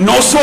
900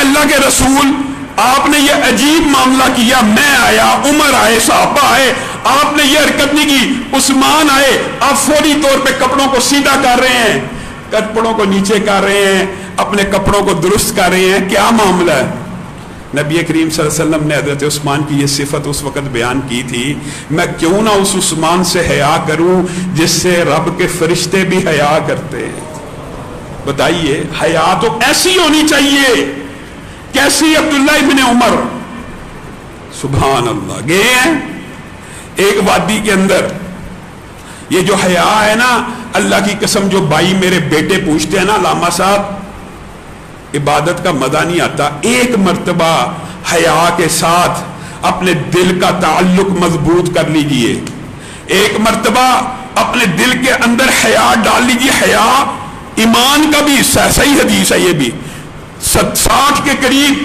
اللہ کے رسول آپ نے یہ عجیب معاملہ کیا، میں آیا، عمر آئے، صحابہ آئے، آپ نے یہ حرکت نہیں کی، عثمان آئے، آپ فوری طور پہ کپڑوں کو سیدھا کر رہے ہیں، کپڑوں کو نیچے کر رہے ہیں، اپنے کپڑوں کو درست کر رہے ہیں، کیا معاملہ ہے؟ نبی کریم صلی اللہ علیہ وسلم نے حضرت عثمان کی یہ صفت اس وقت بیان کی تھی، میں کیوں نہ اس عثمان سے حیا کروں جس سے رب کے فرشتے بھی حیا کرتے ہیں۔ بتائیے، حیا تو ایسی ہونی چاہیے، کیسی؟ عبداللہ ابن عمر سبحان اللہ گئے ہیں ایک وادی کے اندر، یہ جو حیا ہے نا، اللہ کی قسم جو بھائی میرے بیٹے پوچھتے ہیں نا علامہ صاحب، عبادت کا مزہ نہیں آتا، ایک مرتبہ حیا کے ساتھ اپنے دل کا تعلق مضبوط کر لیجئے، ایک مرتبہ اپنے دل کے اندر حیا ڈال لیجئے۔ حیا ایمان کا بھی حصہ ہے، صحیح حدیث ہے یہ بھی، 60 کے قریب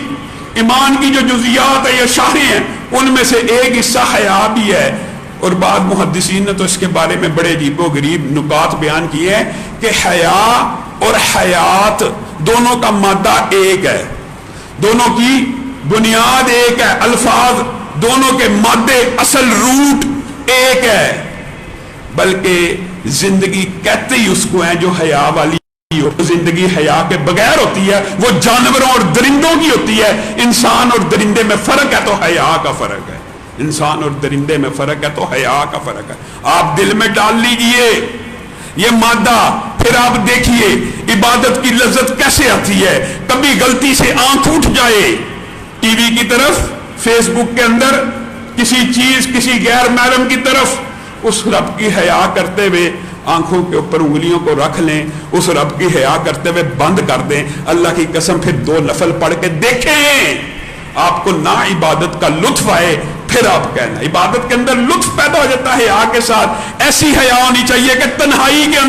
ایمان کی جو جزیات ہیں یا شاخیں ہیں ان میں سے ایک حصہ حیا بھی ہے، اور بعض محدثین نے تو اس کے بارے میں بڑے عجیب و غریب نکات بیان کیے ہیں کہ حیا اور حیات دونوں کا مادہ ایک ہے، دونوں کی بنیاد ایک ہے، الفاظ دونوں کے مادے اصل روٹ ایک ہے، بلکہ زندگی کہتے ہی اس کو ہیں جو حیا والی ہو۔ زندگی حیا کے بغیر ہوتی ہے، وہ جانوروں اور درندوں کی ہوتی ہے، انسان اور درندے میں فرق ہے تو حیا کا فرق ہے، انسان اور درندے میں فرق ہے تو حیا کا فرق ہے۔ آپ دل میں ڈال لیجئے یہ مادہ، پھر آپ دیکھیے عبادت کی لذت کیسے آتی ہے۔ کبھی غلطی سے آنکھ اٹھ جائے ٹی وی کی طرف، فیس بک کے اندر کسی چیز، کسی غیر محرم کی طرف، اس رب کی حیا کرتے ہوئے آنکھوں کے اوپر انگلیوں کو رکھ لیں، اس رب کی حیا کرتے ہوئے بند کر دیں، اللہ کی قسم پھر 2 نفل پڑھ کے دیکھیں، آپ کو نہ عبادت کا لطف آئے، پھر آپ کہنا عبادت کے اندر لطف پیدا ہو جاتا ہے حیا کے ساتھ۔ ایسی حیا ہونی چاہیے کہ تنہائی کے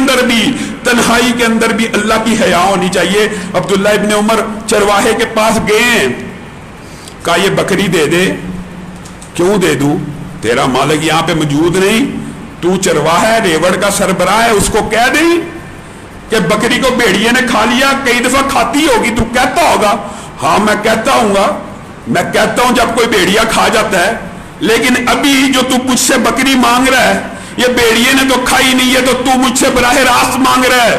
اندر بھی اللہ کی حیا ہونی چاہیے۔ عبداللہ ابن عمر چرواہے کے پاس گئے ہیں، کہا یہ بکری دے دے۔ کیوں دے دوں؟ تیرا مالک یہاں پہ موجود نہیں، تو چرواہا ہے، ریوڑ کا سربراہ ہے، اس کو کہہ دیں کہ بکری کو بھیڑیے نے کھا لیا، کئی دفعہ کھاتی ہوگی، تو کہتا ہوگا۔ ہاں میں کہتا ہوں جب کوئی بھیڑیا کھا جاتا ہے، لیکن ابھی جو تو مجھ سے بکری مانگ رہا ہے یہ بھیڑیے نے تو کھائی نہیں ہے، تو مجھ سے براہ راست مانگ رہا ہے،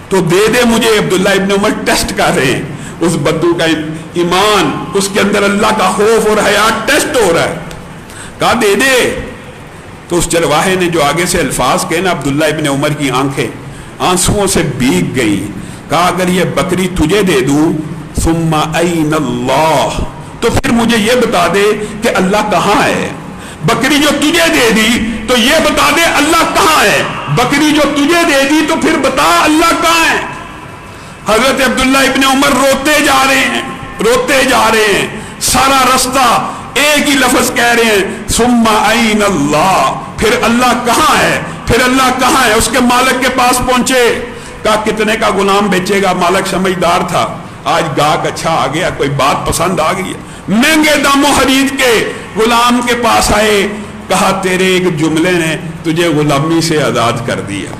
تو دے دے مجھے۔ عبداللہ ابن عمر ٹیسٹ کر رہے ہیں اس بدو کا ایمان، اس کے اندر اللہ کا خوف اور حیا ٹیسٹ ہو رہا ہے، کہا دے دے۔ تو اس چرواہے نے جو آگے سے الفاظ کہے نا، عبداللہ ابن عمر کی آنکھیں آنسوؤں سے بھیگ گئی، کہا اگر یہ بکری تجھے دے دوں ثم این اللہ، تو پھر مجھے یہ بتا دے کہ اللہ کہاں ہے۔ بکری جو تجھے دے دی تو یہ بتا دے اللہ کہاں ہے، بکری جو تجھے دے دی تو پھر بتا اللہ کہاں ہے۔ حضرت عبداللہ ابن عمر روتے جا رہے ہیں، سارا رستہ ایک ہی لفظ کہہ رہے ہیں ثم این اللہ، پھر اللہ کہاں ہے، پھر اللہ کہاں ہے۔ اس کے مالک کے پاس پہنچے، کہا کتنے کا غلام بیچے گا؟ مالک سمجھدار تھا، آج گاہک اچھا آ گیا، کوئی بات پسند آ گئی ہے، مہنگے دام و خرید کے غلام کے پاس آئے، کہا تیرے ایک جملے نے تجھے غلامی سے آزاد کر دیا۔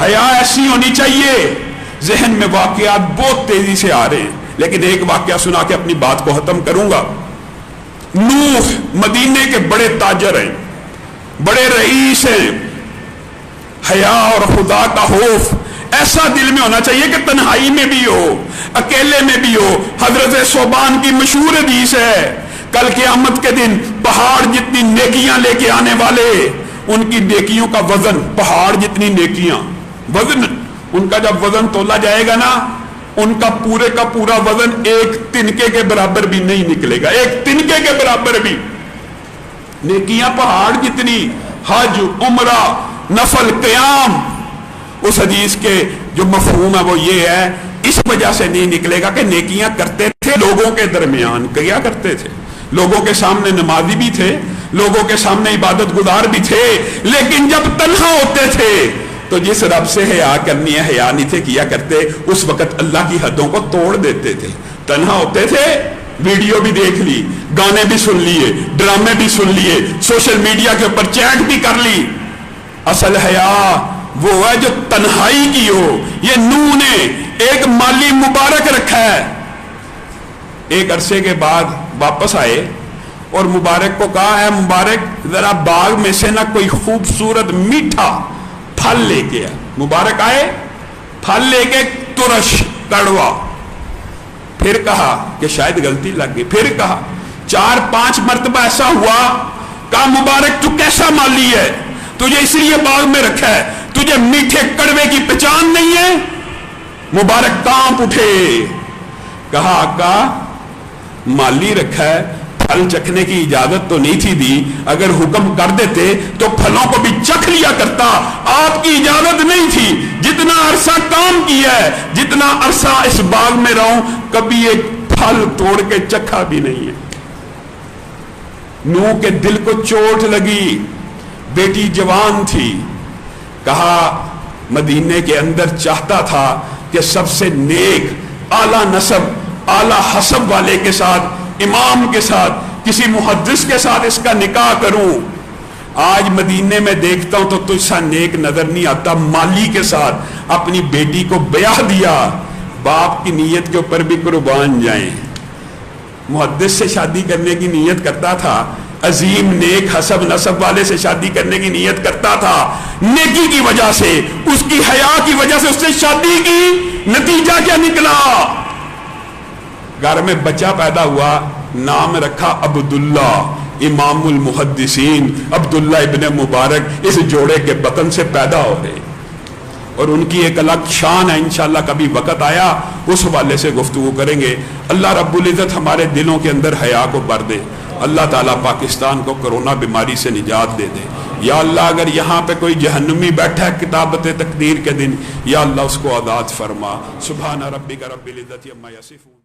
حیا ایسی ہونی چاہیے۔ ذہن میں واقعات بہت تیزی سے آ رہے ہیں، لیکن ایک واقعہ سنا کے اپنی بات کو ختم کروں گا۔ نوح مدینے کے بڑے تاجر ہیں، بڑے رئیس ہیں، حیا اور خدا کا خوف ایسا دل میں ہونا چاہیے کہ تنہائی میں بھی ہو، اکیلے میں بھی ہو۔ حضرت صوبان کی مشہور حدیث ہے، کل قیامت کے دن پہاڑ جتنی نیکیاں لے کے آنے والے، ان کی نیکیوں کا وزن پہاڑ جتنی نیکیاں، وزن ان کا جب وزن تولا جائے گا نا، ان کا پورے کا پورا وزن ایک تنکے کے برابر بھی نہیں نکلے گا، ایک تنکے کے برابر بھی۔ نیکیاں پہاڑ جتنی، حج، عمرہ، نفل، قیام۔ اس حدیث کے جو مفہوم ہے وہ یہ ہے، اس وجہ سے نہیں نکلے گا کہ نیکیاں کرتے تھے لوگوں کے درمیان، کیا کرتے تھے؟ لوگوں کے سامنے نمازی بھی تھے، لوگوں کے سامنے عبادت گزار بھی تھے، لیکن جب تنہا ہوتے تھے تو جس رب سے حیا کرنی ہے حیا نہیں تھے کیا کرتے، اس وقت اللہ کی حدوں کو توڑ دیتے تھے۔ تنہا ہوتے تھے، ویڈیو بھی دیکھ لی، گانے بھی سن لیے، ڈرامے بھی سن لیے، سوشل میڈیا کے اوپر چیٹ بھی کر لی۔ اصل حیا وہ ہے جو تنہائی کی ہو۔ یہ نوح نے ایک مالی مبارک رکھا ہے، ایک عرصے کے بعد واپس آئے اور مبارک کو کہا ہے مبارک ذرا باغ میں سے نہ کوئی خوبصورت میٹھا پھل لے کے آ. مبارک آئے, پھل لے کے ترش کڑوا. پھر کہا کہ شاید غلطی لگ گئی. پھر کہا 4-5 مرتبہ ایسا ہوا. کہا مبارک تو کیسا مالی ہے, تجھے اس لیے باغ میں رکھا ہے, تجھے میٹھے کڑوے کی پہچان نہیں ہے؟ مبارک کانپ اٹھے. کہا آقا مالی رکھا ہے, پھل چکھنے کی اجازت تو نہیں تھی دی, اگر حکم کر دیتے تو پھلوں کو بھی چکھ لیا کرتا, آپ کی اجازت نہیں تھی. جتنا عرصہ کام کیا ہے, جتنا عرصہ اس باغ میں رہوں, کبھی ایک پھل توڑ کے چکھا بھی نہیں ہے. نوح کے دل کو چوٹ لگی, بیٹی جوان تھی. کہا مدینے کے اندر چاہتا تھا کہ سب سے نیک, اعلی نسب, اعلی حسب والے کے ساتھ, امام کے ساتھ, کسی محدث کے ساتھ اس کا نکاح کروں. آج مدینے میں دیکھتا ہوں تو تجھ سا نیک نظر نہیں آتا. مالی کے ساتھ اپنی بیٹی کو بیاہ دیا. باپ کی نیت کے اوپر بھی قربان جائیں. محدث سے شادی کرنے کی نیت کرتا تھا, عظیم نیک حسب نسب والے سے شادی کرنے کی نیت کرتا تھا. نیکی کی وجہ سے, اس کی حیا کی وجہ سے اس نے شادی کی. نتیجہ کیا نکلا؟ گھر میں بچہ پیدا ہوا, نام رکھا عبداللہ, امام المحدثین عبداللہ ابن مبارک اس جوڑے کے بطن سے پیدا ہو رہے. اور ان کی ایک الگ شان ہے, انشاءاللہ کبھی وقت آیا اس حوالے سے گفتگو کریں گے. اللہ رب العزت ہمارے دلوں کے اندر حیا کو بھر دے. اللہ تعالیٰ پاکستان کو کرونا بیماری سے نجات دے دے. یا اللہ اگر یہاں پہ کوئی جہنمی بیٹھا ہے کتابت تقدیر کے دن, یا اللہ اس کو آزاد فرما. سبحان ربک رب العزت عما یصفون.